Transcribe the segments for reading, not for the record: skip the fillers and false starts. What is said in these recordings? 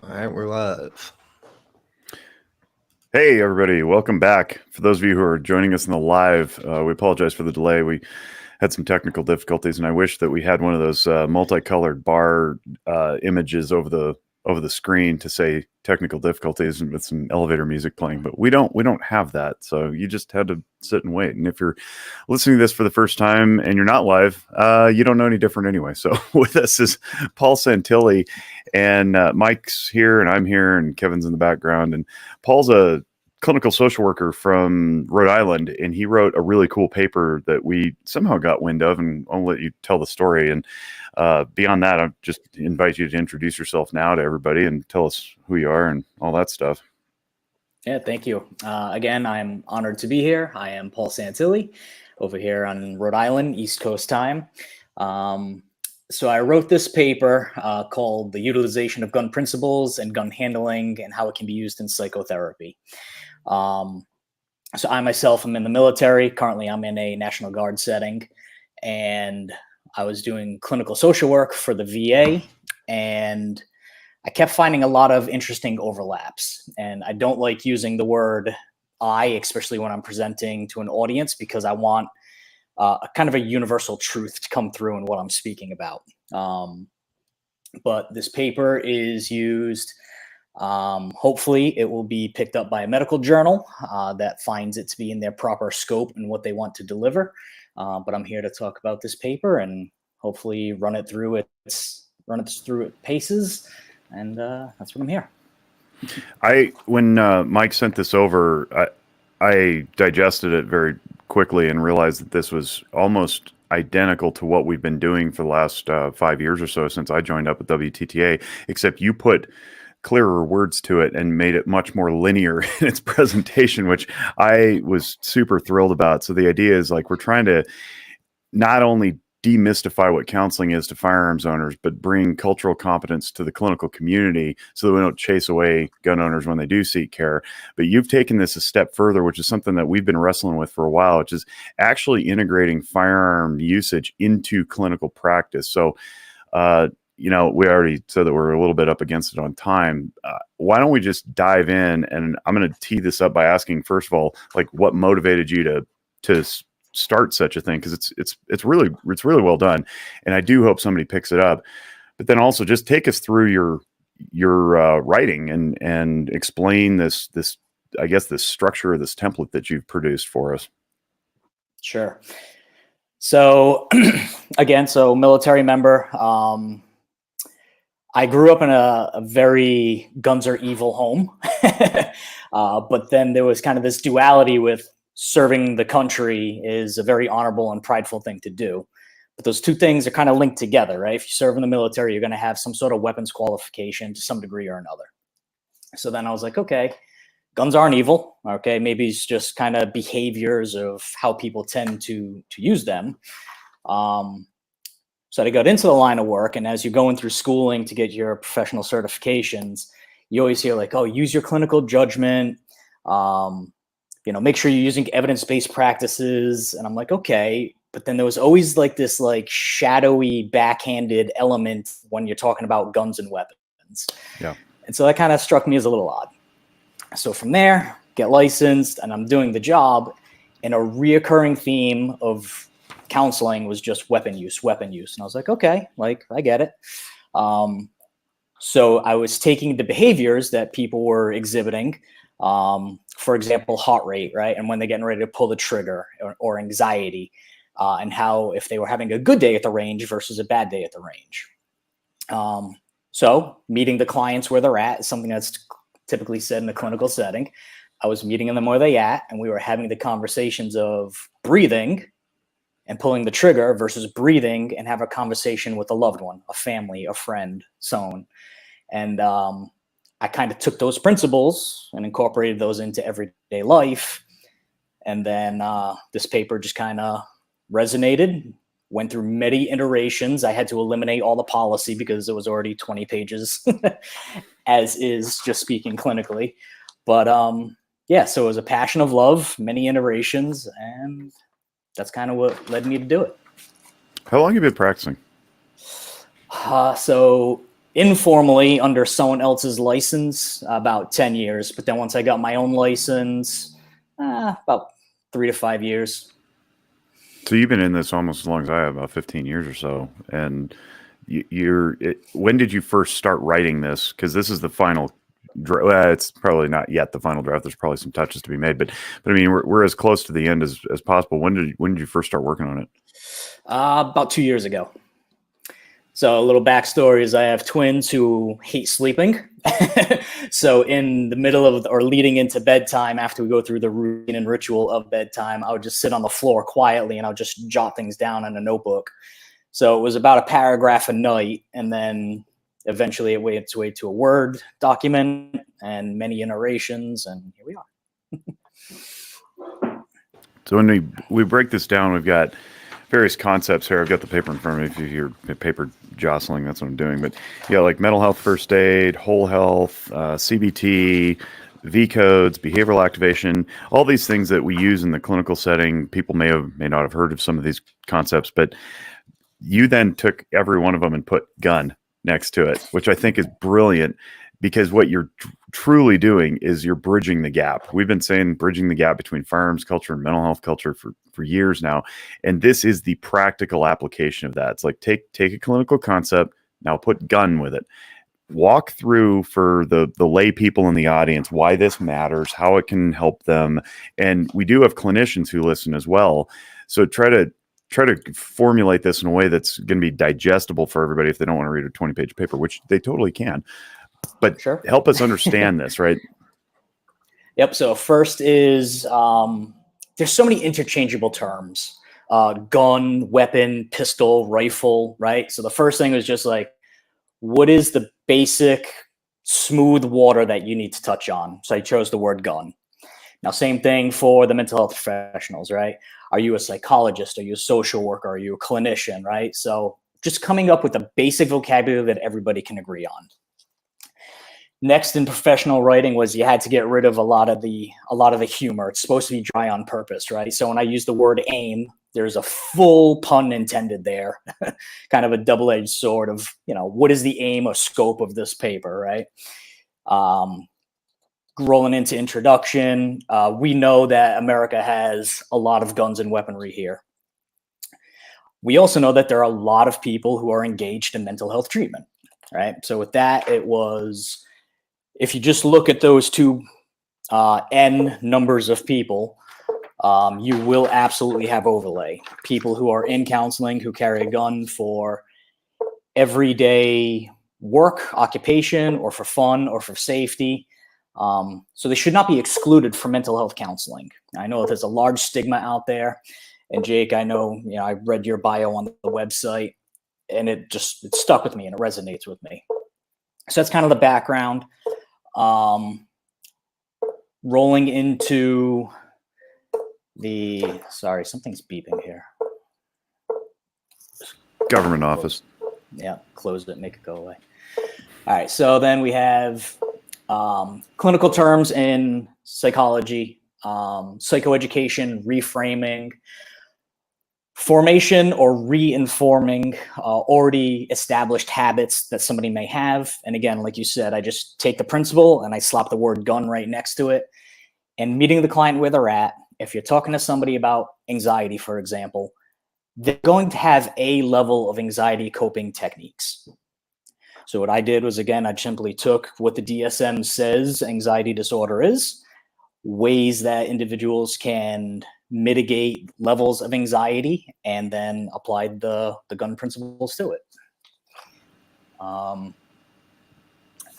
All right, we're live. Hey, everybody, welcome back. For those of you who are joining us in the live, we apologize for the delay. We had some technical difficulties, and I wish that we had one of those multicolored bar images over the screen to say technical difficulties and with some elevator music playing. But we don't have that, so you just had to sit and wait. And if you're listening to this for the first time and you're not live, you don't know any different anyway. So with us is Paul Santilli, and Mike's here, and I'm here, and Kevin's in the background. And Paul's a clinical social worker from Rhode Island, and he wrote a really cool paper that we somehow got wind of, and I'll let you tell the story. And beyond that, I just invite you to introduce yourself now to everybody and tell us who you are and all that stuff. Yeah, thank you. Again, I'm honored to be here. I am Paul Santilli over here on Rhode Island, East Coast time. So I wrote this paper called The Utilization of Gun Principles and Gun Handling and How It Can Be Used in Psychotherapy. So I myself am in the military. Currently, I'm in a National Guard setting, and I was doing clinical social work for the VA, and I kept finding a lot of interesting overlaps. And I don't like using the word I, especially when I'm presenting to an audience, because I want a kind of a universal truth to come through in what I'm speaking about. But this paper is used. Hopefully it will be picked up by a medical journal that finds it to be in their proper scope and what they want to deliver. But I'm here to talk about this paper and hopefully run it through its paces. And that's what I'm here. When Mike sent this over, I digested it very quickly and realized that this was almost identical to what we've been doing for the last 5 years or so since I joined up at WTTA, except you put clearer words to it and made it much more linear in its presentation, which I was super thrilled about. So the idea is like we're trying to not only demystify what counseling is to firearms owners, but bring cultural competence to the clinical community so that we don't chase away gun owners when they do seek care. But you've taken this a step further, which is something that we've been wrestling with for a while, which is actually integrating firearm usage into clinical practice. So, we already said that we're a little bit up against it on time. Why don't we just dive in? And I'm going to tee this up by asking, first of all, like what motivated you to start such a thing, because it's really well done, and I do hope somebody picks it up. But then also just take us through your writing and explain this I guess this structure of this template that you've produced for us. Sure. So again, military member. I grew up in a very guns are evil home, but then there was kind of this duality with serving the country is a very honorable and prideful thing to do. But those two things are kind of linked together, right? If you serve in the military, you're going to have some sort of weapons qualification to some degree or another. So then I was like, okay, guns aren't evil. Okay, maybe it's just kind of behaviors of how people tend to use them. So I got into the line of work, and as you're going through schooling to get your professional certifications, you always hear like, oh, use your clinical judgment. Make sure you're using evidence-based practices. And I'm like, okay. But then there was always like this like shadowy backhanded element when you're talking about guns and weapons. Yeah. And so that kind of struck me as a little odd. So from there, get licensed, and I'm doing the job. And a reoccurring theme of counseling was just weapon use. And I was like, okay, like I get it. So I was taking the behaviors that people were exhibiting, for example, heart rate, right? And when they're getting ready to pull the trigger, or anxiety, and how if they were having a good day at the range versus a bad day at the range. So meeting the clients where they're at is something that's typically said in a clinical setting. I was meeting them where they at, and we were having the conversations of breathing and pulling the trigger versus breathing and have a conversation with a loved one, a family, a friend, so on. And I kind of took those principles and incorporated those into everyday life. And then this paper just kind of resonated, went through many iterations. I had to eliminate all the policy because it was already 20 pages as is, just speaking clinically. But so it was a passion of love, many iterations, and that's kind of what led me to do it. How long have you been practicing? So informally under someone else's license, about 10 years. But then once I got my own license, about 3 to 5 years. So you've been in this almost as long as I have, about 15 years or so. And when did you first start writing this? Because this is the final it's probably not yet the final draft. There's probably some touches to be made, but I mean, we're as close to the end as possible. When did you first start working on it? About 2 years ago. So a little backstory is I have twins who hate sleeping. So in the middle of or leading into bedtime, after we go through the routine and ritual of bedtime, I would just sit on the floor quietly and I would just jot things down in a notebook. So it was about a paragraph a night, and then eventually it made its way to a Word document and many iterations, and here we are. So when we break this down, we've got various concepts here. I've got the paper in front of me. If you hear paper jostling, that's what I'm doing. But yeah, like mental health first aid, whole health, CBT, V codes, behavioral activation, all these things that we use in the clinical setting. People may not have heard of some of these concepts, but you then took every one of them and put gun next to it, which I think is brilliant, because what you're truly doing is you're bridging the gap. We've been saying bridging the gap between firearms culture and mental health culture for years now. And this is the practical application of that. It's like, take a clinical concept, now put gun with it. Walk through for the lay people in the audience why this matters, how it can help them. And we do have clinicians who listen as well. So try to formulate this in a way that's going to be digestible for everybody if they don't want to read a 20-page paper, which they totally can. But sure. Help us understand this, right? Yep. So first is there's so many interchangeable terms: gun, weapon, pistol, rifle, right? So the first thing was just like, what is the basic smooth water that you need to touch on? So I chose the word gun. Now, same thing for the mental health professionals, right? Are you a psychologist? Are you a social worker? Are you a clinician, right? So just coming up with a basic vocabulary that everybody can agree on. Next in professional writing was you had to get rid of a lot of the humor. It's supposed to be dry on purpose, right? So when I use the word aim, there's a full pun intended there, kind of a double-edged sword of, what is the aim or scope of this paper, right? Rolling into introduction, we know that America has a lot of guns and weaponry here. We also know that there are a lot of people who are engaged in mental health treatment, right? So with that, it was, if you just look at those two N numbers of people, you will absolutely have overlay. People who are in counseling who carry a gun for everyday work, occupation, or for fun, or for safety. So they should not be excluded from mental health counseling. I know there's a large stigma out there. And Jake, I know, I read your bio on the website, and it stuck with me and it resonates with me. So that's kind of the background. Rolling into sorry, something's beeping here. Government office. Yeah, close it, make it go away. All right, so then we have clinical terms in psychology, psychoeducation, reframing, formation or re-informing already established habits that somebody may have. And again, like you said, I just take the principle and I slap the word gun right next to it. And meeting the client where they're at, if you're talking to somebody about anxiety, for example, they're going to have a level of anxiety coping techniques. So what I did was, again, I simply took what the DSM says anxiety disorder is, ways that individuals can mitigate levels of anxiety, and then applied the gun principles to it.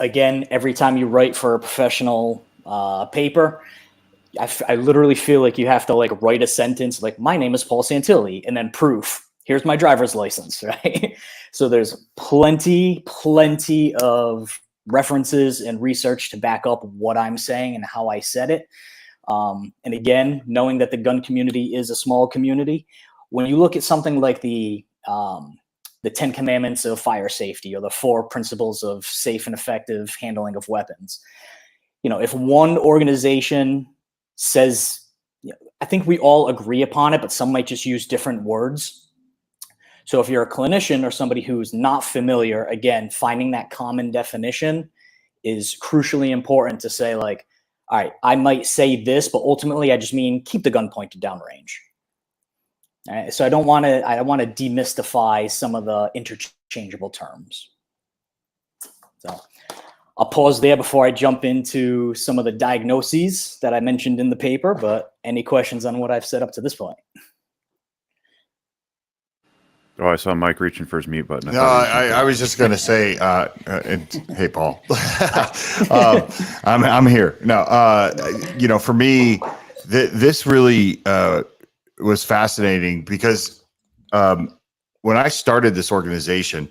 Again, every time you write for a professional paper, I literally feel like you have to write a sentence like, my name is Paul Santilli, and then proof. Here's my driver's license, right? So there's plenty of references and research to back up what I'm saying and how I said it. And again, knowing that the gun community is a small community, when you look at something like the 10 Commandments of fire safety or the 4 principles of safe and effective handling of weapons, if one organization says, I think we all agree upon it, but some might just use different words. So if you're a clinician or somebody who's not familiar, again, finding that common definition is crucially important to say, like, all right, I might say this, but ultimately I just mean keep the gun pointed downrange. All right, so I don't want to demystify some of the interchangeable terms. So I'll pause there before I jump into some of the diagnoses that I mentioned in the paper, but any questions on what I've said up to this point? Oh, I saw Mike reaching for his mute button. No, I was just going to say, hey, Paul, I'm here. No, for me, this really was fascinating because when I started this organization,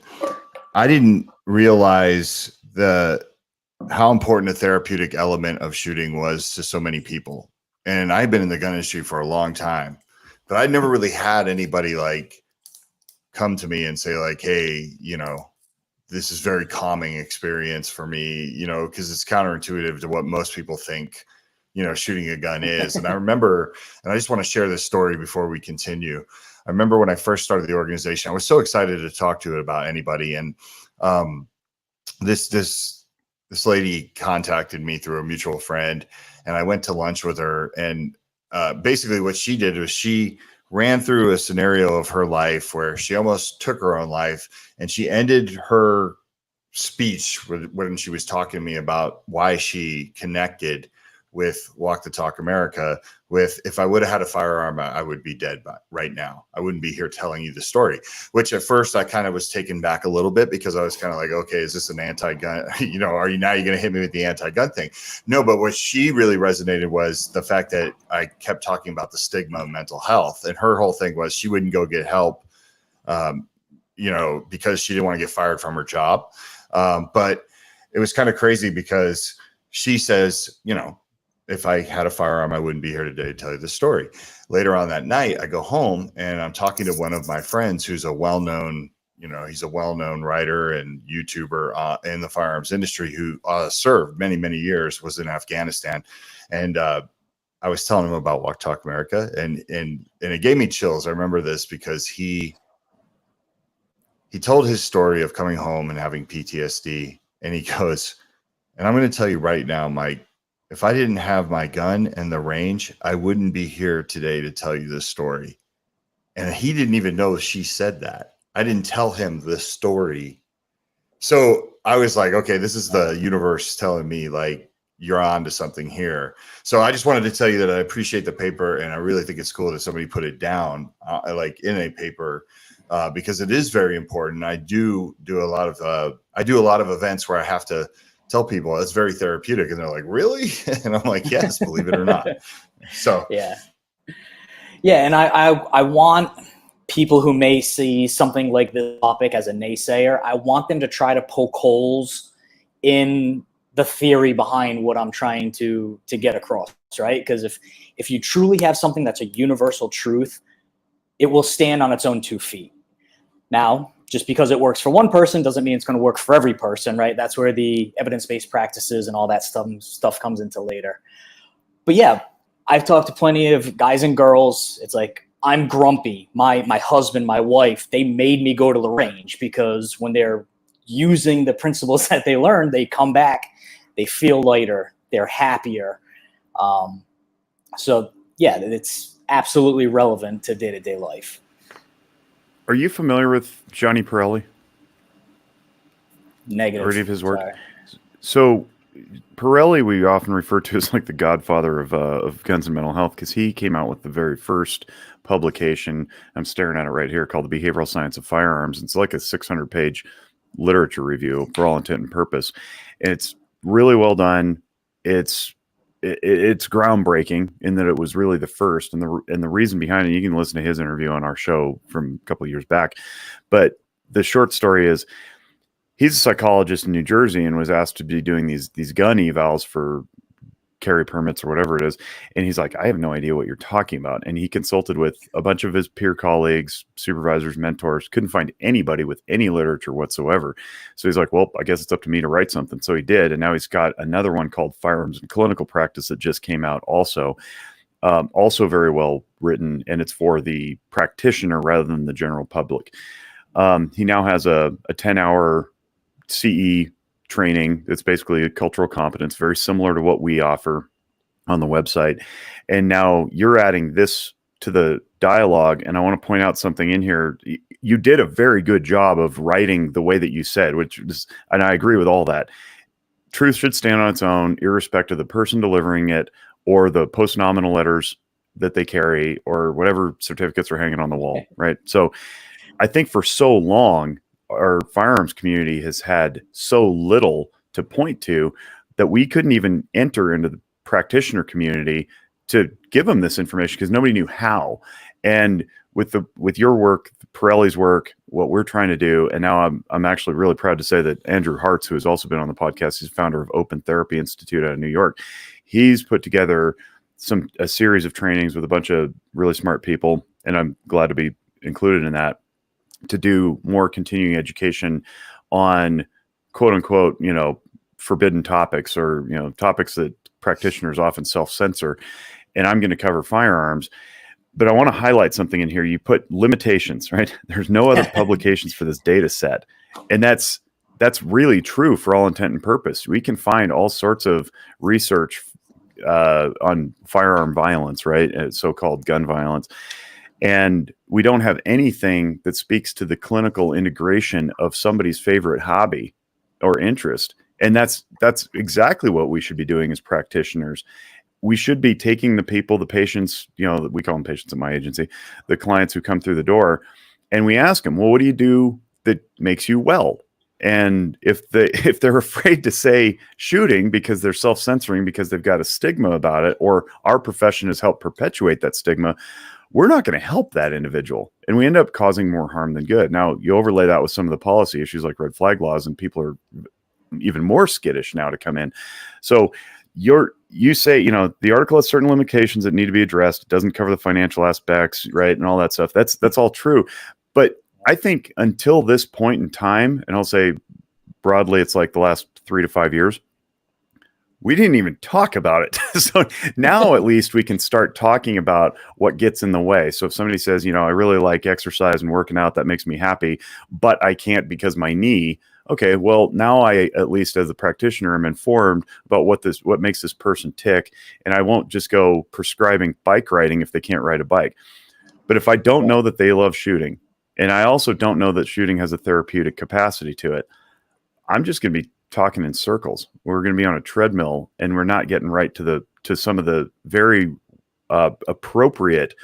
I didn't realize how important a therapeutic element of shooting was to so many people. And I've been in the gun industry for a long time, but I never really had anybody like come to me and say like, hey, this is very calming experience for me, because it's counterintuitive to what most people think, shooting a gun is. And I remember, and I just want to share this story before we continue. I remember when I first started the organization, I was so excited to talk to it about anybody. And this lady contacted me through a mutual friend, and I went to lunch with her. And basically what she did was she ran through a scenario of her life where she almost took her own life, and she ended her speech when she was talking to me about why she connected with Walk the Talk America with, if I would have had a firearm, I would be dead right now. I wouldn't be here telling you the story, which at first I kind of was taken back a little bit because I was kind of like, okay, is this an anti-gun? Are you going to hit me with the anti-gun thing? No, but what she really resonated was the fact that I kept talking about the stigma of mental health. And her whole thing was she wouldn't go get help, because she didn't want to get fired from her job. But it was kind of crazy because she says, if I had a firearm, I wouldn't be here today to tell you the story. Later on that night, I go home and I'm talking to one of my friends who's a well-known, he's a well-known writer and YouTuber in the firearms industry who served many, many years, was in Afghanistan. And I was telling him about Walk Talk America, and it gave me chills. I remember this because he told his story of coming home and having PTSD. And he goes, and I'm going to tell you right now, Mike, if I didn't have my gun and the range, I wouldn't be here today to tell you this story. And he didn't even know she said that. I didn't tell him the story. So I was like, okay, this is the universe telling me like, you're on to something here. So I just wanted to tell you that I appreciate the paper, and I really think it's cool that somebody put it down like in a paper because it is very important. I do a lot of events where I have to tell people it's very therapeutic, and they're like, really? And I'm like, yes, believe it or not. So yeah. And I want people who may see something like this topic as a naysayer, I want them to try to poke holes in the theory behind what I'm trying to get across, right? Because if you truly have something that's a universal truth, it will stand on its own 2 feet. Now, just because it works for one person doesn't mean it's going to work for every person, right? That's where the evidence-based practices and all that stuff comes into later. But yeah, I've talked to plenty of guys and girls. It's like, I'm grumpy. My husband, my wife, they made me go to the range because when they're using the principles that they learned, they come back, they feel lighter, they're happier. So yeah, it's absolutely relevant to day-to-day life. Are you familiar with Johnny Pirelli? Negative. Or any of his work? Sorry. So Pirelli, we often refer to as like the godfather of guns and mental health, because he came out with the very first publication. I'm staring at it right here, called The Behavioral Science of Firearms. It's like a 600-page literature review for all intent and purpose. And it's really well done. It's groundbreaking in that it was really the first, and the reason behind it, you can listen to his interview on our show from a couple of years back. But the short story is, he's a psychologist in New Jersey and was asked to be doing these gun evals for carry permits or whatever it is. And he's like, I have no idea what you're talking about. And he consulted with a bunch of his peer colleagues, supervisors, mentors, couldn't find anybody with any literature whatsoever. So he's like, well, I guess it's up to me to write something. So he did. And now he's got another one called Firearms and Clinical Practice that just came out also very well written. And it's for the practitioner rather than the general public. He now has a 10-hour CE training. It's basically a cultural competence, very similar to what we offer on the website. And now you're adding this to the dialogue. And I want to point out something in here. You did a very good job of writing the way that you said, which is, and I agree with all that. Truth should stand on its own, irrespective of the person delivering it or the post-nominal letters that they carry or whatever certificates are hanging on the wall, right? So I think for so long, our firearms community has had so little to point to that we couldn't even enter into the practitioner community to give them this information because nobody knew how. And with your work, Pirelli's work, what we're trying to do, and now I'm actually really proud to say that Andrew Hartz, who has also been on the podcast, he's founder of Open Therapy Institute out of New York. He's put together a series of trainings with a bunch of really smart people, and I'm glad to be included in that, to do more continuing education on quote unquote, forbidden topics or, topics that practitioners often self-censor. And I'm going to cover firearms, but I want to highlight something in here. You put limitations, right? There's no other publications for this data set. And that's really true for all intent and purpose. We can find all sorts of research on firearm violence, right? So-called gun violence. And we don't have anything that speaks to the clinical integration of somebody's favorite hobby or interest. And that's exactly what we should be doing as practitioners. We should be taking the people, the patients, we call them patients at my agency, the clients who come through the door, and we ask them, well, what do you do that makes you well? And if they're afraid to say shooting because they're self-censoring because they've got a stigma about it, or our profession has helped perpetuate that stigma, we're not going to help that individual. And we end up causing more harm than good. Now, you overlay that with some of the policy issues like red flag laws, and people are even more skittish now to come in. So you say, the article has certain limitations that need to be addressed. It doesn't cover the financial aspects, right? And all that stuff. That's all true. But I think until this point in time, and I'll say broadly, it's like the last 3 to 5 years, we didn't even talk about it. So now at least we can start talking about what gets in the way. So if somebody says, I really like exercise and working out, that makes me happy, but I can't because my knee. Okay, well, now I, at least as a practitioner, am informed about what makes this person tick. And I won't just go prescribing bike riding if they can't ride a bike. But if I don't know that they love shooting, and I also don't know that shooting has a therapeutic capacity to it, I'm just going to be talking in circles. We're going to be on a treadmill, and we're not getting right to some of the very appropriate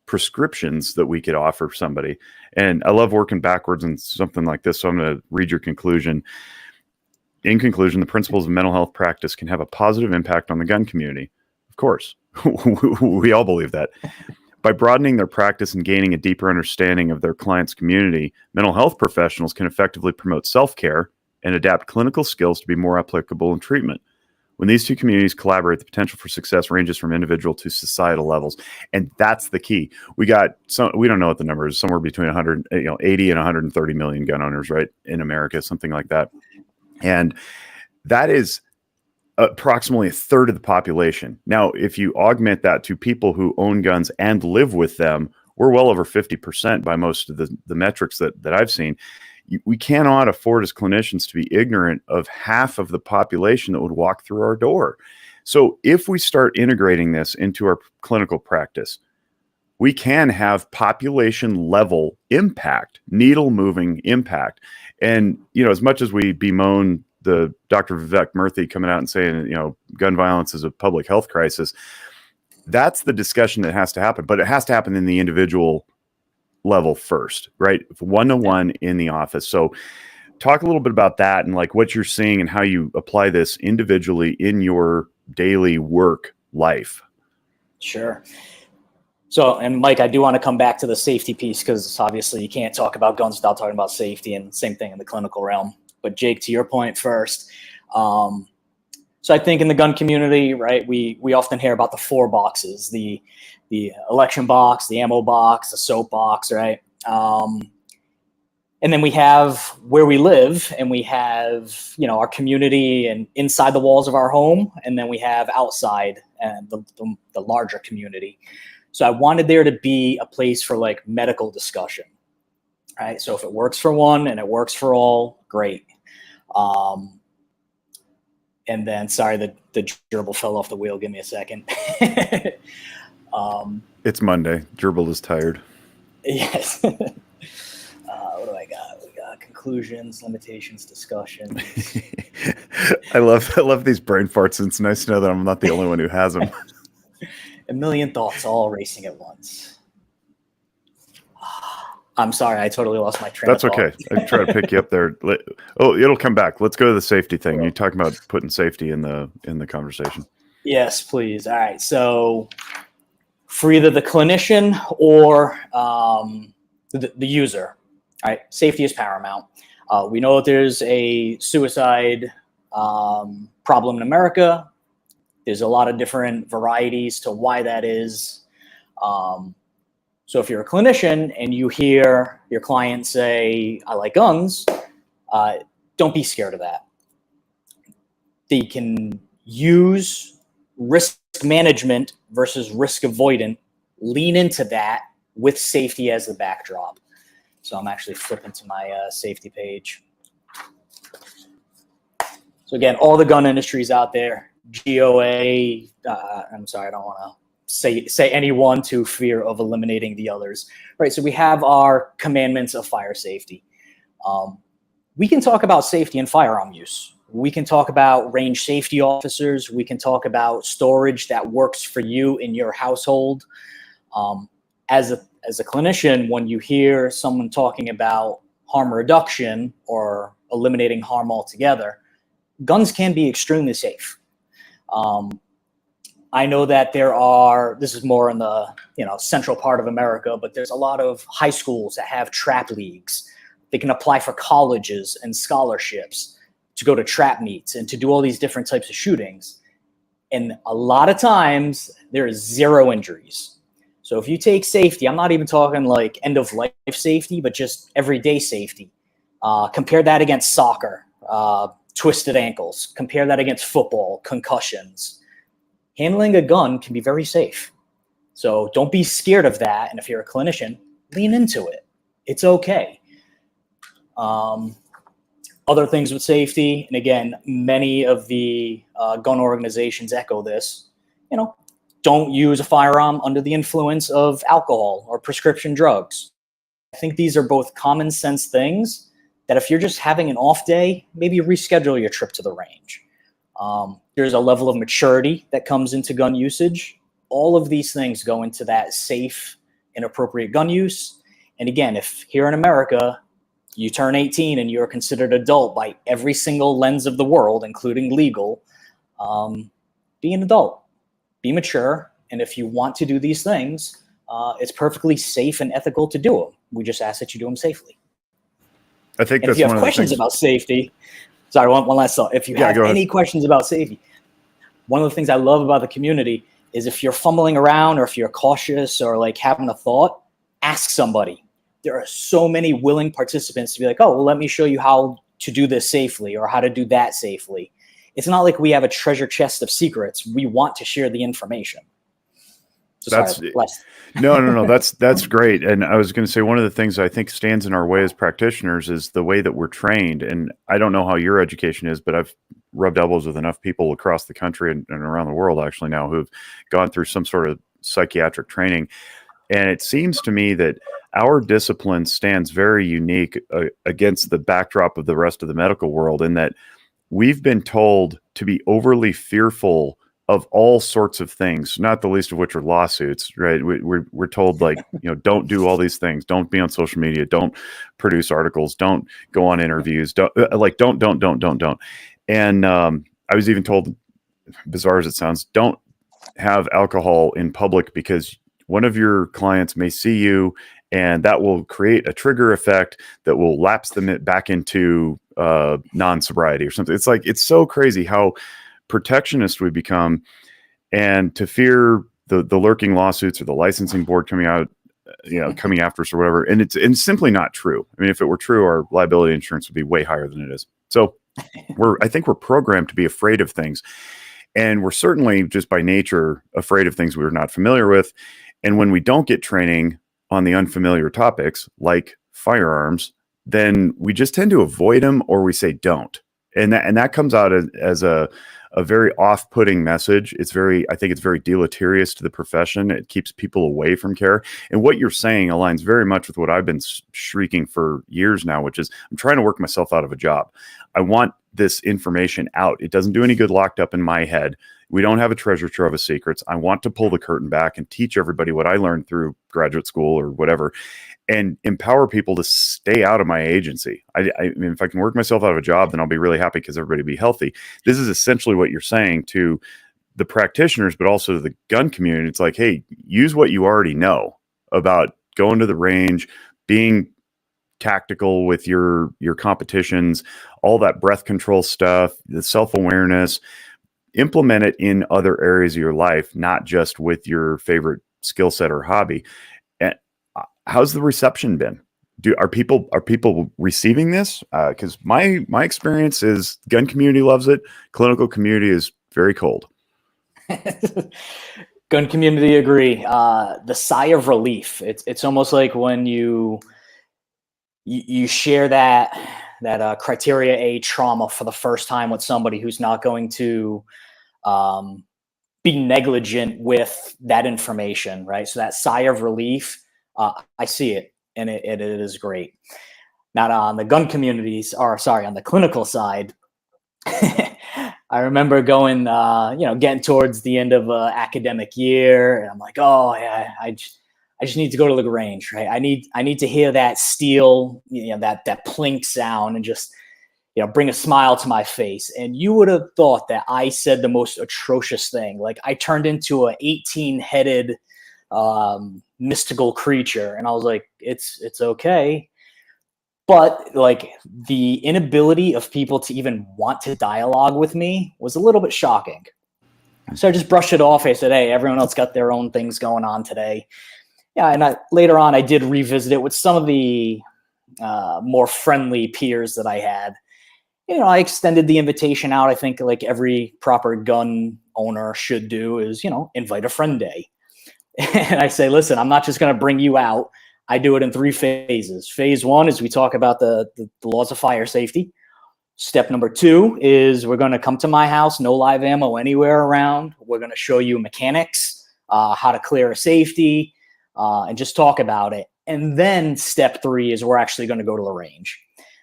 prescriptions that we could offer somebody. And I love working backwards in something like this. So I'm going to read your conclusion. In conclusion, the principles of mental health practice can have a positive impact on the gun community. Of course, we all believe that. By broadening their practice and gaining a deeper understanding of their client's community, mental health professionals can effectively promote self-care and adapt clinical skills to be more applicable in treatment. When these two communities collaborate, the potential for success ranges from individual to societal levels. And that's the key. We don't know what the number is, somewhere between 80 and 130 million gun owners, right, in America, something like that. And that is approximately a third of the population. Now, if you augment that to people who own guns and live with them, we're well over 50% by most of the metrics that I've seen. We cannot afford as clinicians to be ignorant of half of the population that would walk through our door. So if we start integrating this into our clinical practice, we can have population level impact, needle moving impact. And, as much as we bemoan the Dr. Vivek Murthy coming out and saying, gun violence is a public health crisis, that's the discussion that has to happen, but it has to happen in the individual level first, right? One-to-one in the office. So talk a little bit about that and like what you're seeing and how you apply this individually in your daily work life. Sure. So, and Mike, I do want to come back to the safety piece because obviously you can't talk about guns without talking about safety, and same thing in the clinical realm. But Jake, to your point first, so I think in the gun community, right, we often hear about the 4 boxes, the election box, the ammo box, the soap box, right? And then we have where we live, and we have, our community and inside the walls of our home, and then we have outside and the larger community. So I wanted there to be a place for like medical discussion. right? So if it works for one and it works for all, great. And then, sorry, the gerbil fell off the wheel. Give me a second. It's Monday. Gerbil is tired. Yes. What do I got? We got conclusions, limitations, discussions. I love these brain farts. It's nice to know that I'm not the only one who has them. A million thoughts all racing at once. I'm sorry, I totally lost my train of thought. That's okay. I try to pick you up there. It'll come back. Let's go to the safety thing. You're talking about putting safety in the conversation. Yes, please. All right. So for either the clinician or the user, all right, safety is paramount. We know that there's a suicide problem in America. There's a lot of different varieties to why that is. So if you're a clinician and you hear your client say, I like guns, don't be scared of that. They can use risk management versus risk avoidant, lean into that with safety as the backdrop. So I'm actually flipping to my safety page. So again, all the gun industries out there, GOA, I'm sorry, I don't want to say any one to fear of eliminating the others. Right, so we have our commandments of fire safety. We can talk about safety and firearm use. We can talk about range safety officers. We can talk about storage that works for you in your household. As a clinician, when you hear someone talking about harm reduction or eliminating harm altogether, guns can be extremely safe. I know that this is more in the central part of America, but there's a lot of high schools that have trap leagues. They can apply for colleges and scholarships to go to trap meets and to do all these different types of shootings. And a lot of times there is zero injuries. So if you take safety, I'm not even talking like end of life safety, but just everyday safety. Compare that against soccer, twisted ankles. Compare that against football, concussions. Handling a gun can be very safe. So don't be scared of that. And if you're a clinician, lean into it. It's okay. Other things with safety, and again, many of the gun organizations echo this, don't use a firearm under the influence of alcohol or prescription drugs. I think these are both common sense things that if you're just having an off day, maybe reschedule your trip to the range. There's a level of maturity that comes into gun usage. All of these things go into that safe and appropriate gun use. And again, if here in America, you turn 18 and you're considered adult by every single lens of the world, including legal, be an adult, be mature. And if you want to do these things, it's perfectly safe and ethical to do them. We just ask that you do them safely. I think and that's if you one have of questions the things. about safety, sorry, one last thought. If you have any questions about safety, one of the things I love about the community is if you're fumbling around or if you're cautious or like having a thought, ask somebody. There are so many willing participants to be like, oh, well, let me show you how to do this safely or how to do that safely. It's not like we have a treasure chest of secrets. We want to share the information. So No. That's great. And I was going to say, one of the things I think stands in our way as practitioners is the way that we're trained. And I don't know how your education is, but I've rubbed elbows with enough people across the country and around the world actually now who've gone through some sort of psychiatric training. And it seems to me that our discipline stands very unique against the backdrop of the rest of the medical world in that we've been told to be overly fearful of all sorts of things, not the least of which are lawsuits, right? We're told like, don't do all these things. Don't be on social media. Don't produce articles. Don't go on interviews. Don't. And I was even told, bizarre as it sounds, don't have alcohol in public because one of your clients may see you and that will create a trigger effect that will lapse them back into non-sobriety or something. It's like, it's so crazy how protectionist we become, and to fear the lurking lawsuits or the licensing board coming out, coming after us or whatever. And it's simply not true. I mean, if it were true, our liability insurance would be way higher than it is. So I think we're programmed to be afraid of things. And we're certainly just by nature afraid of things we're not familiar with. And when we don't get training on the unfamiliar topics like firearms, then we just tend to avoid them, or we say don't. And that comes out as a very off-putting message. I think it's very deleterious to the profession. It keeps people away from care. And what you're saying aligns very much with what I've been shrieking for years now, which is I'm trying to work myself out of a job. I want this information out. It doesn't do any good locked up in my head. We don't have a treasure trove of secrets. I want to pull the curtain back and teach everybody what I learned through graduate school or whatever, and empower people to stay out of my agency. I mean, if I can work myself out of a job, then I'll be really happy because everybody will be healthy. This is essentially what you're saying to the practitioners, but also to the gun community. It's like, hey, use what you already know about going to the range, being tactical with your competitions, all that breath control stuff, the self-awareness. Implement it in other areas of your life, not just with your favorite skill set or hobby. And how's the reception been? Are people receiving this? Because my experience is gun community loves it. Clinical community is very cold. Gun community agree. The sigh of relief. It's almost like when you share that criteria A trauma for the first time with somebody who's not going to be negligent with that information, right? So that sigh of relief, I see it, and it is great. Now on the gun communities, or sorry, on the clinical side, I remember going, getting towards the end of academic year, and I'm like, oh yeah, I just need to go to the range, right? I need to hear that steel, that plink sound, and just bring a smile to my face. And you would have thought that I said the most atrocious thing. Like I turned into a 18-headed mystical creature. And I was like, it's okay. But like the inability of people to even want to dialogue with me was a little bit shocking. So I just brushed it off. I said, hey, everyone else got their own things going on today. Yeah. And later on, I did revisit it with some of the more friendly peers that I had. I extended the invitation out. I think like every proper gun owner should do is, invite a friend day. And I say, listen, I'm not just going to bring you out. I do it in 3 phases. Phase 1 is we talk about the laws of fire safety. Step number 2 is we're going to come to my house, no live ammo anywhere around. We're going to show you mechanics, how to clear a safety, and just talk about it. And then step 3 is we're actually going to go to the range.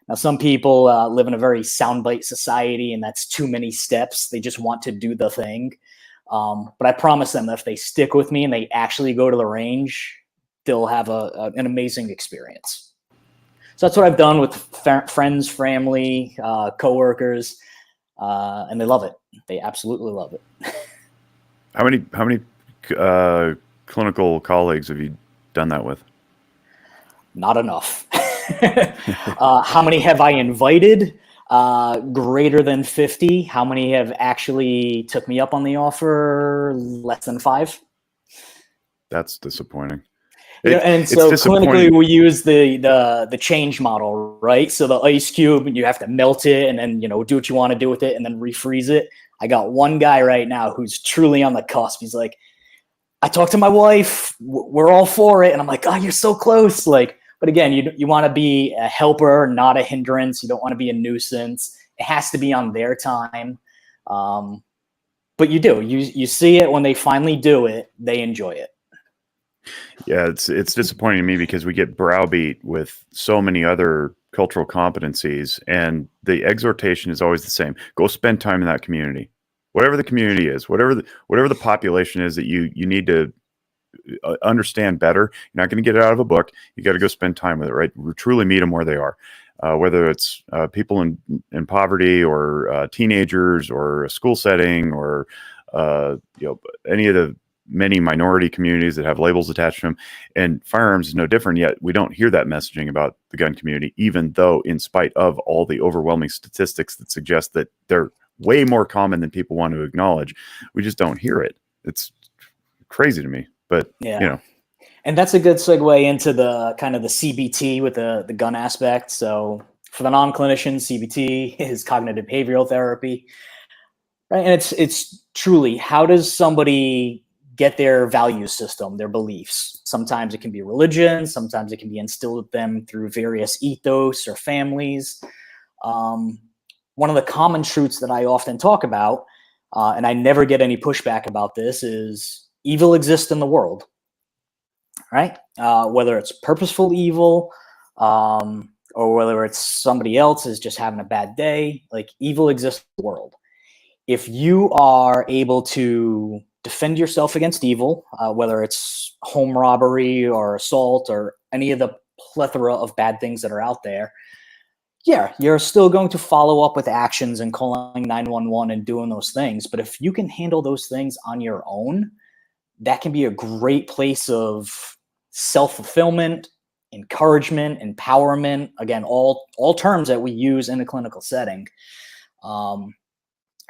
Now, some people live in a very soundbite society, and that's too many steps. They just want to do the thing. But I promise them that if they stick with me and they actually go to the range, they'll have an amazing experience. So that's what I've done with friends, family, coworkers, and they love it. They absolutely love it. How many clinical colleagues have you done that with? Not enough. How many have I invited? Greater than 50. How many have actually took me up on the offer? Less than 5. That's disappointing. And so clinically we use the change model, right? So the ice cube, you have to melt it and then, do what you want to do with it and then refreeze it. I got one guy right now who's truly on the cusp. He's like, I talked to my wife, we're all for it. And I'm like, oh, you're so close. But again, you want to be a helper, not a hindrance. You don't want to be a nuisance. It has to be on their time. But you do. You see it when they finally do it, they enjoy it. Yeah, it's disappointing to me because we get browbeat with so many other cultural competencies, and the exhortation is always the same. Go spend time in that community. Whatever the community is, whatever the population is that you need to understand better. You're not going to get it out of a book. You got to go spend time with it, right? Truly meet them where they are. Whether it's people in poverty or teenagers or a school setting or any of the many minority communities that have labels attached to them. And firearms is no different, yet we don't hear that messaging about the gun community, even though in spite of all the overwhelming statistics that suggest that they're way more common than people want to acknowledge. We just don't hear it. It's crazy to me, but yeah. And that's a good segue into the kind of the CBT with the gun aspect. So for the non-clinician, CBT is cognitive behavioral therapy, right? And it's truly, how does somebody get their value system, their beliefs. Sometimes it can be religion. Sometimes it can be instilled with them through various ethos or families. One of the common truths that I often talk about, and I never get any pushback about this, is evil exists in the world, right? Whether it's purposeful evil, or whether it's somebody else is just having a bad day, like evil exists in the world. If you are able to defend yourself against evil, whether it's home robbery or assault or any of the plethora of bad things that are out there, yeah, you're still going to follow up with actions and calling 911 and doing those things. But if you can handle those things on your own, that can be a great place of self-fulfillment, encouragement, empowerment. Again, all terms that we use in a clinical setting.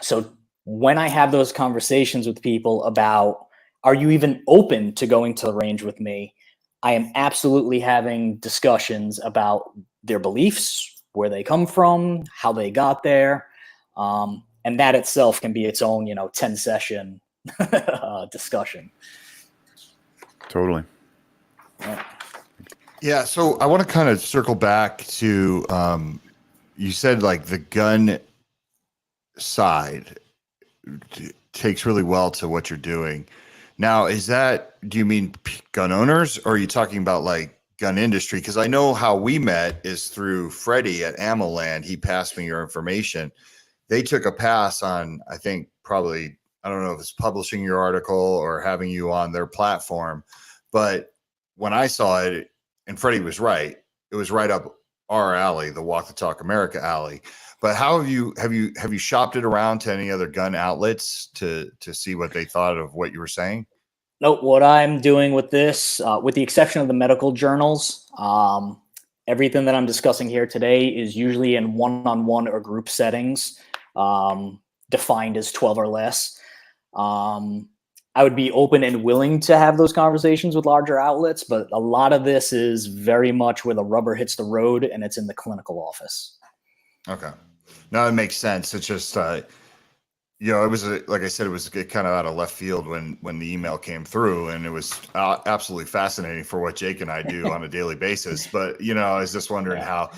So when I have those conversations with people about, are you even open to going to the range with me? I am absolutely having discussions about their beliefs, where they come from, how they got there. And that itself can be its own, 10 session discussion. Totally. Yeah. So I want to kind of circle back to, you said like the gun side takes really well to what you're doing. Now, do you mean gun owners, or are you talking about like gun industry? Because I know how we met is through Freddie at AmmoLand. He passed me your information. They took a pass on, I think probably, I don't know if it's publishing your article or having you on their platform. But when I saw it, and Freddie was right, it was right up our alley, the Walk the Talk America alley. But how have you shopped it around to any other gun outlets to see what they thought of what you were saying? No, what I'm doing with this, with the exception of the medical journals, everything that I'm discussing here today is usually in one-on-one or group settings, defined as 12 or less. I would be open and willing to have those conversations with larger outlets, but a lot of this is very much where the rubber hits the road, and it's in the clinical office. Okay. No, it makes sense. It's just, it was like I said, it was kind of out of left field when the email came through, and it was absolutely fascinating for what Jake and I do on a daily basis. But I was just wondering how,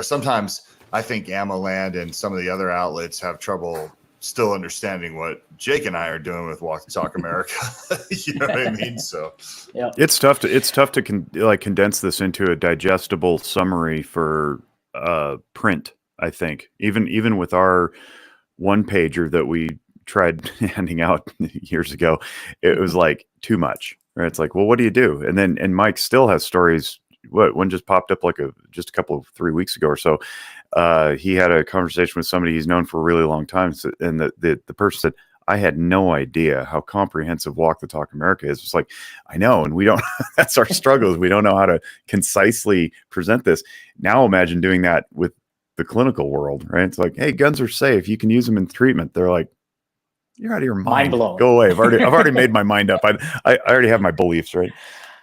sometimes I think AmmoLand and some of the other outlets have trouble still understanding what Jake and I are doing with Walk the Talk America. You know what I mean? So yeah, it's tough to condense this into a digestible summary for print. I think even with our one pager that we tried handing out years ago, it was like too much, right? It's like, well, what do you do? And Mike still has stories. One just popped up just a couple of 3 weeks ago or so. He had a conversation with somebody he's known for a really long time. And the person said, I had no idea how comprehensive Walk the Talk America is. It's like, I know. And we don't, that's our struggles. We don't know how to concisely present this. Now imagine doing that with the clinical world, right? It's like, hey, guns are safe. You can use them in treatment. They're like, you're out of your mind. Blown. Go away. I've already made my mind up. I already have my beliefs, right?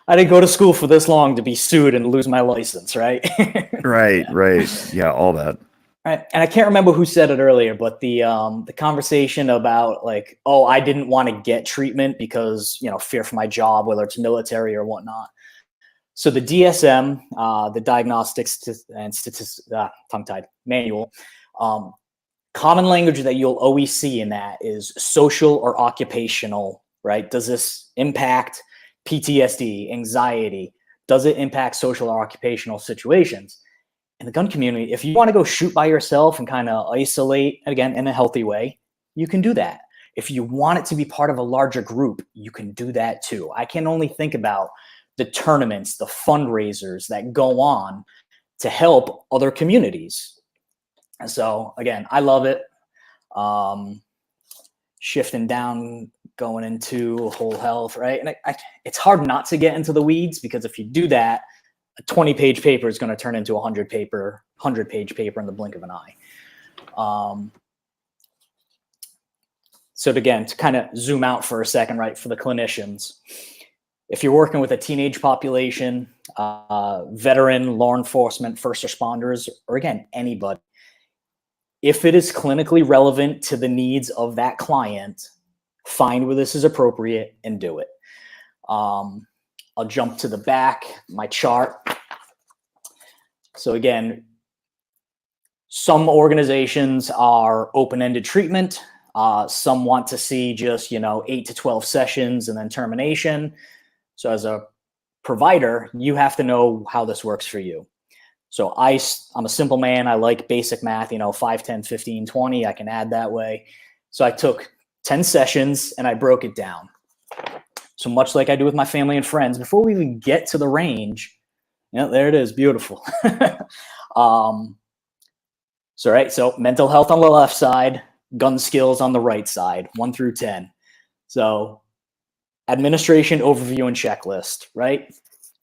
I didn't go to school for this long to be sued and lose my license, right? Right. Yeah, all that. Right. And I can't remember who said it earlier, but the conversation about like, oh, I didn't want to get treatment because, fear for my job, whether it's military or whatnot. So the DSM, the Diagnostics and Statistics, tongue-tied manual, common language that you'll always see in that is social or occupational, right? Does this impact PTSD, anxiety? Does it impact social or occupational situations? In the gun community, if you want to go shoot by yourself and kind of isolate, again, in a healthy way, you can do that. If you want it to be part of a larger group, you can do that too. I can only think about the tournaments, the fundraisers that go on to help other communities. And so again, I love it. Shifting down, going into whole health, right? And it's hard not to get into the weeds, because if you do that, a 20-page paper is going to turn into a 100-page paper in the blink of an eye. So again, to kind of zoom out for a second, right, for the clinicians, if you're working with a teenage population, veteran, law enforcement, first responders, or again, anybody, if it is clinically relevant to the needs of that client, find where this is appropriate and do it. I'll jump to the back, my chart. So again, some organizations are open-ended treatment. Some want to see just, 8 to 12 sessions and then termination. So as a provider, you have to know how this works for you. So I'm a simple man. I like basic math, 5, 10, 15, 20. I can add that way. So I took 10 sessions and I broke it down. So much like I do with my family and friends, before we even get to the range, there it is, beautiful. So mental health on the left side, gun skills on the right side, 1 through 10. So administration, overview, and checklist, right?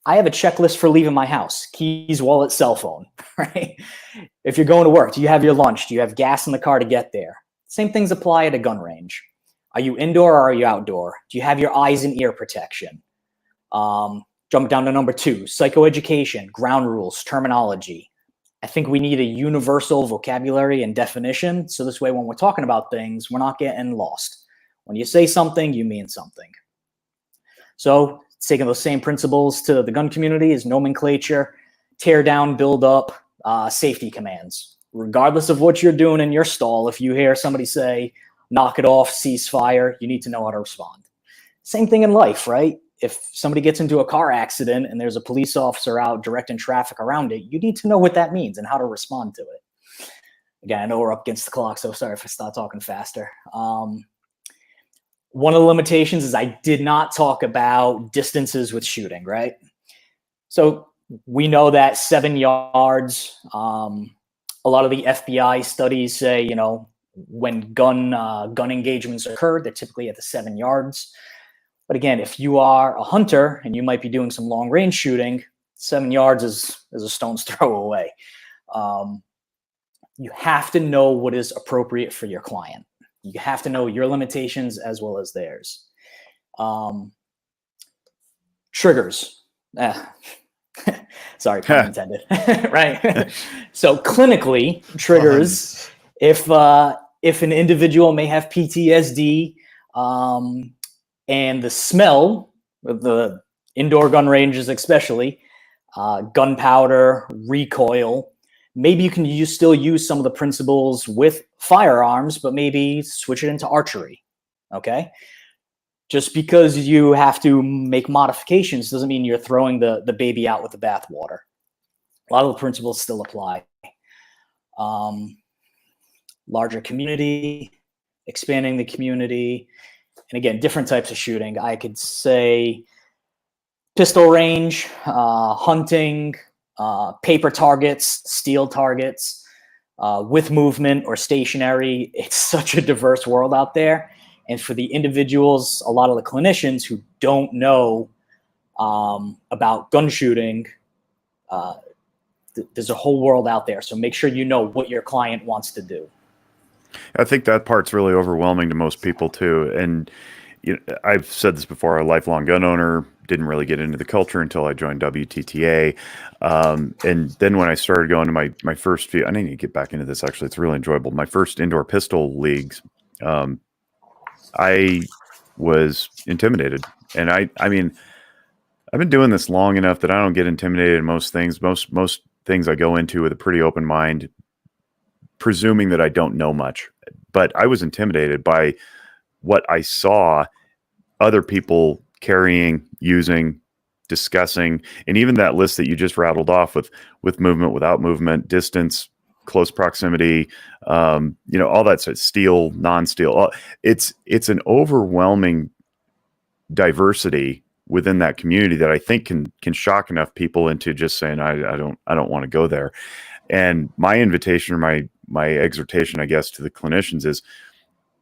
I have a checklist for leaving my house: keys, wallet, cell phone, right? If you're going to work, do you have your lunch? Do you have gas in the car to get there? Same things apply at a gun range. Are you indoor or are you outdoor? Do you have your eyes and ear protection? Jump down to number 2, psychoeducation, ground rules, terminology. I think we need a universal vocabulary and definition. So this way, when we're talking about things, we're not getting lost. When you say something, you mean something. So taking those same principles to the gun community is nomenclature, tear down, build up, safety commands. Regardless of what you're doing in your stall, if you hear somebody say, knock it off, cease fire, you need to know how to respond. Same thing in life, right? If somebody gets into a car accident and there's a police officer out directing traffic around it, you need to know what that means and how to respond to it. Again, I know we're up against the clock, so sorry if I start talking faster. One of the limitations is I did not talk about distances with shooting, right? So we know that 7 yards, a lot of the FBI studies say, when gun engagements occur, they're typically at the 7 yards. But again, if you are a hunter and you might be doing some long range shooting, 7 yards is a stone's throw away. You have to know what is appropriate for your client. You have to know your limitations as well as theirs. Triggers. Sorry, pun intended. Right. So clinically, triggers. If an individual may have PTSD, and the smell of the indoor gun ranges, especially gunpowder, recoil, maybe you can still use some of the principles with firearms, but maybe switch it into archery. Okay. Just because you have to make modifications doesn't mean you're throwing the baby out with the bathwater. A lot of the principles still apply. Larger community, expanding the community, and again, different types of shooting. I could say pistol range, hunting, paper targets, steel targets, with movement or stationary. It's such a diverse world out there. And for the individuals, a lot of the clinicians who don't know about gun shooting, there's a whole world out there. So make sure you know what your client wants to do. I think that part's really overwhelming to most people too. And I've said this before, a lifelong gun owner, didn't really get into the culture until I joined WTTA. And then when I started going to my first few, I need to get back into this actually, it's really enjoyable. My first indoor pistol leagues, I was intimidated. And I mean, I've been doing this long enough that I don't get intimidated in most things. Most things I go into with a pretty open mind, presuming that I don't know much. But I was intimidated by what I saw other people carrying, using, discussing, and even that list that you just rattled off with movement, without movement, distance, close proximity, all that stuff, steel, non-steel. It's an overwhelming diversity within that community that I think can shock enough people into just saying, I don't want to go there. And my invitation or my exhortation, I guess, to the clinicians is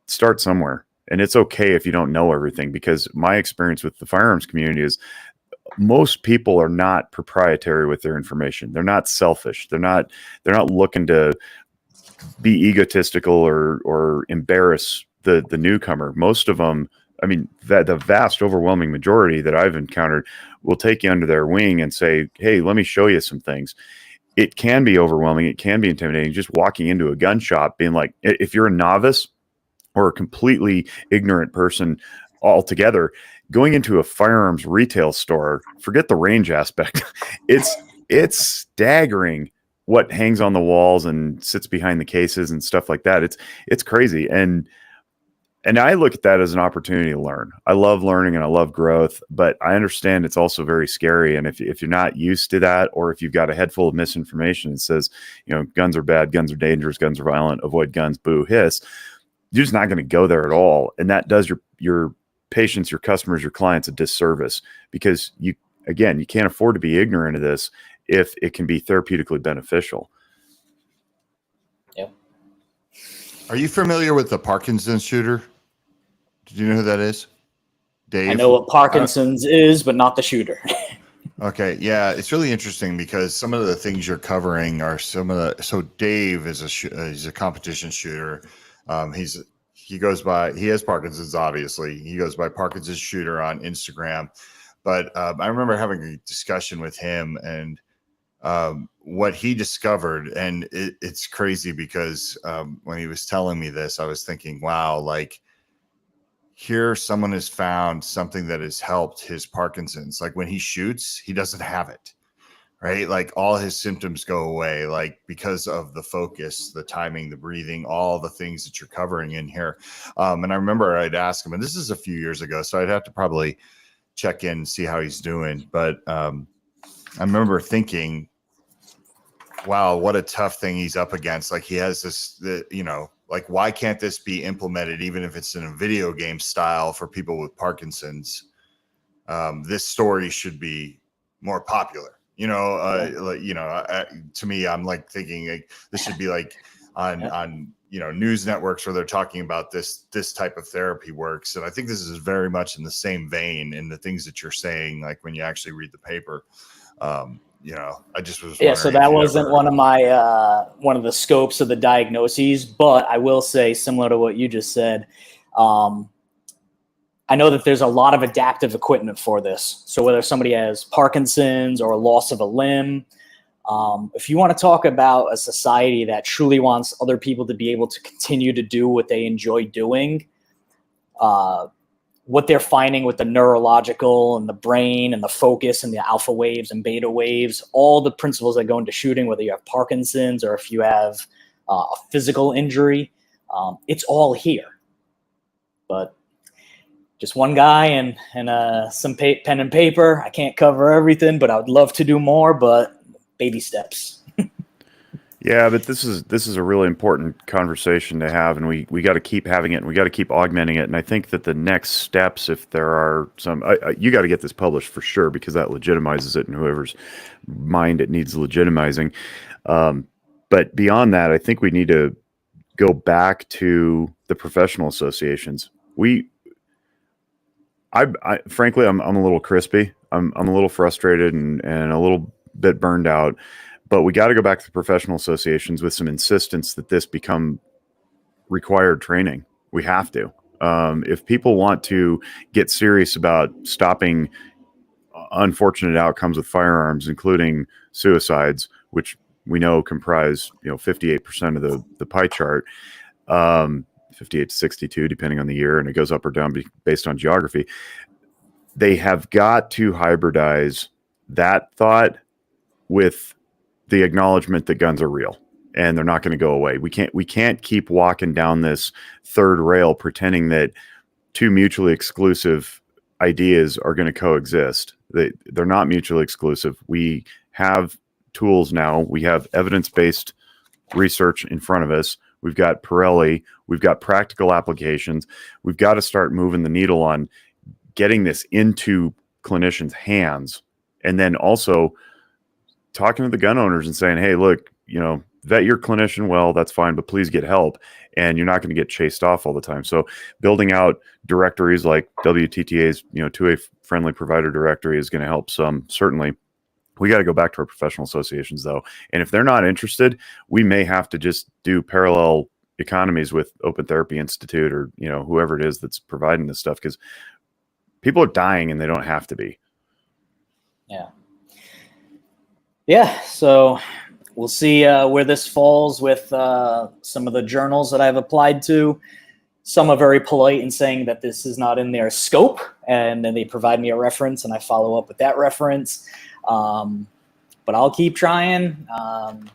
start somewhere. And it's okay if you don't know everything, because my experience with the firearms community is most people are not proprietary with their information. They're not selfish. They're not looking to be egotistical or embarrass the newcomer. Most of them, I mean, the vast overwhelming majority that I've encountered will take you under their wing and say, hey, let me show you some things. It can be overwhelming. It can be intimidating. Just walking into a gun shop being like, if you're a novice, or a completely ignorant person altogether going into a firearms retail store, forget the range aspect. It's staggering what hangs on the walls and sits behind the cases and stuff like that. It's crazy. And I look at that as an opportunity to learn. I love learning and I love growth, but I understand it's also very scary. And if you're not used to that, or if you've got a head full of misinformation that says, guns are bad, guns are dangerous, guns are violent, avoid guns, boo, hiss, you're just not going to go there at all. And that does your patients, your customers, your clients a disservice, because you can't afford to be ignorant of this if it can be therapeutically beneficial. Yep. Are you familiar with the Parkinson's shooter? Did you know who that is? Dave? I know what Parkinson's is, but not the shooter. Okay. Yeah. It's really interesting because some of the things you're covering are so Dave is he's a competition shooter. He has Parkinson's, obviously. He goes by Parkinson's Shooter on Instagram. But I remember having a discussion with him and what he discovered. And it's crazy because when he was telling me this, I was thinking, wow, like, here someone has found something that has helped his Parkinson's. Like when he shoots, he doesn't have it, right? Like all his symptoms go away, like because of the focus, the timing, the breathing, all the things that you're covering in here. And I remember I'd ask him, and this is a few years ago, so I'd have to probably check in and see how he's doing. But I remember thinking, wow, what a tough thing he's up against. Like he has this, like, why can't this be implemented, even if it's in a video game style for people with Parkinson's? This story should be more popular. To me, I'm like thinking like, this should be like on news networks where they're talking about this type of therapy works. And I think this is very much in the same vein in the things that you're saying, like when you actually read the paper. I just was so that wasn't one of my one of the scopes of the diagnoses, but I will say, similar to what you just said, I know that there's a lot of adaptive equipment for this. So whether somebody has Parkinson's or a loss of a limb, if you want to talk about a society that truly wants other people to be able to continue to do what they enjoy doing, what they're finding with the neurological and the brain and the focus and the alpha waves and beta waves, all the principles that go into shooting, whether you have Parkinson's or if you have a physical injury, it's all here. But just one guy and some pen and paper. I can't cover everything, but I would love to do more, but baby steps. Yeah, but this is a really important conversation to have, and we got to keep having it, and we got to keep augmenting it. And I think that the next steps, if there are some, you got to get this published for sure, because that legitimizes it in whoever's mind it needs legitimizing. But beyond that, I think we need to go back to the professional associations. Frankly, I'm a little crispy. I'm a little frustrated and a little bit burned out. But we got to go back to the professional associations with some insistence that this become required training. We have to. If people want to get serious about stopping unfortunate outcomes with firearms, including suicides, which we know comprise 58% of the pie chart, 58 to 62, depending on the year, and it goes up or down based on geography. They have got to hybridize that thought with the acknowledgement that guns are real and they're not going to go away. We can't keep walking down this third rail pretending that two mutually exclusive ideas are going to coexist. They're not mutually exclusive. We have tools now. We have evidence-based research in front of us. We've got Pirelli. We've got practical applications. We've got to start moving the needle on getting this into clinicians' hands, and then also talking to the gun owners and saying, hey, look, vet your clinician well, that's fine, but please get help. And you're not going to get chased off all the time. So building out directories like WTTA's, 2A friendly provider directory is going to help some, certainly. We got to go back to our professional associations though. And if they're not interested, we may have to just do parallel economies with Open Therapy Institute or, whoever it is that's providing this stuff, because people are dying and they don't have to be. Yeah, so we'll see where this falls with some of the journals that I've applied to. Some are very polite in saying that this is not in their scope, and then they provide me a reference and I follow up with that reference. But I'll keep trying.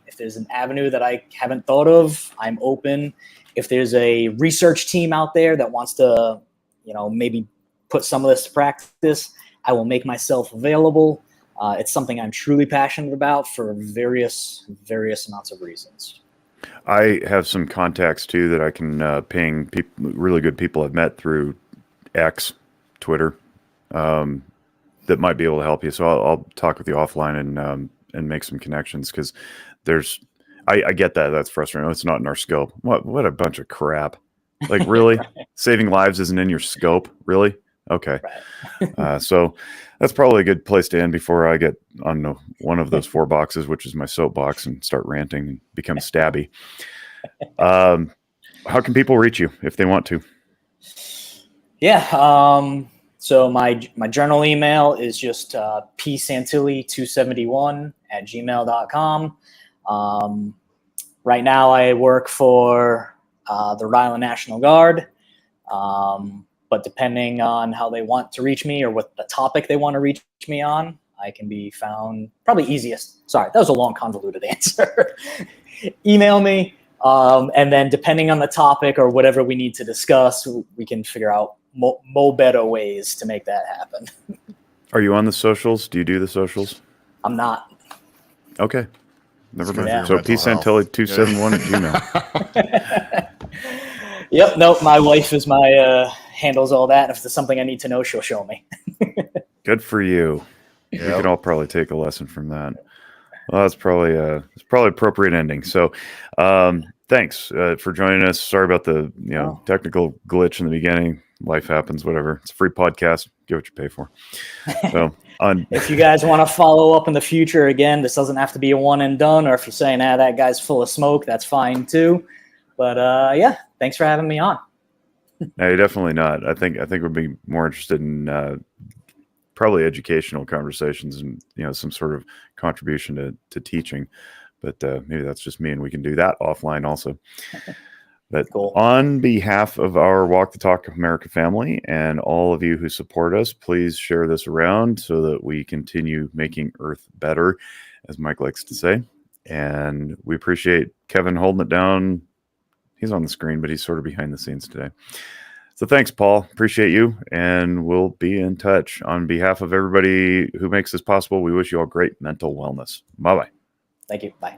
If there's an avenue that I haven't thought of, I'm open. If there's a research team out there that wants to, maybe put some of this to practice, I will make myself available. It's something I'm truly passionate about for various amounts of reasons. I have some contacts too that I can ping really good people I've met through X, Twitter, that might be able to help you. So I'll talk with you offline and make some connections, because I get that. That's frustrating. It's not in our scope. What a bunch of crap. Like, really? Right. Saving lives isn't in your scope? Really? Okay. Right. So that's probably a good place to end before I get on one of those 4 boxes, which is my soapbox, and start ranting and become stabby. How can people reach you if they want to? Yeah. So my journal email is just psantilli271@gmail.com. Right now I work for the Rhode Island National Guard. But depending on how they want to reach me or what the topic they want to reach me on, I can be found probably easiest. Sorry, that was a long, convoluted answer. Email me. And then depending on the topic or whatever we need to discuss, we can figure out more better ways to make that happen. Are you on the socials? Do you do the socials? I'm not. Okay. Never mind. Yeah. So psantilli271@gmail. Yep. Nope. My wife is my handles all that. If there's something I need to know, she'll show me. Good for you. Yep. We can all probably take a lesson from that. Well, that's probably appropriate ending. So, thanks for joining us. Sorry about the technical glitch in the beginning. Life happens. Whatever. It's a free podcast. Get what you pay for. So, if you guys want to follow up in the future, again, this doesn't have to be a one and done. Or if you're saying, that guy's full of smoke, that's fine too. But yeah, thanks for having me on. No, you're definitely not. I think we'd be more interested in probably educational conversations and some sort of contribution to teaching. But maybe that's just me, and we can do that offline also. But Cool. On behalf of our Walk the Talk America family and all of you who support us, please share this around so that we continue making Earth better, as Mike likes to say. And we appreciate Kevin holding it down. He's on the screen, but he's sort of behind the scenes today. So thanks, Paul. Appreciate you. And we'll be in touch. On behalf of everybody who makes this possible, we wish you all great mental wellness. Bye-bye. Thank you. Bye.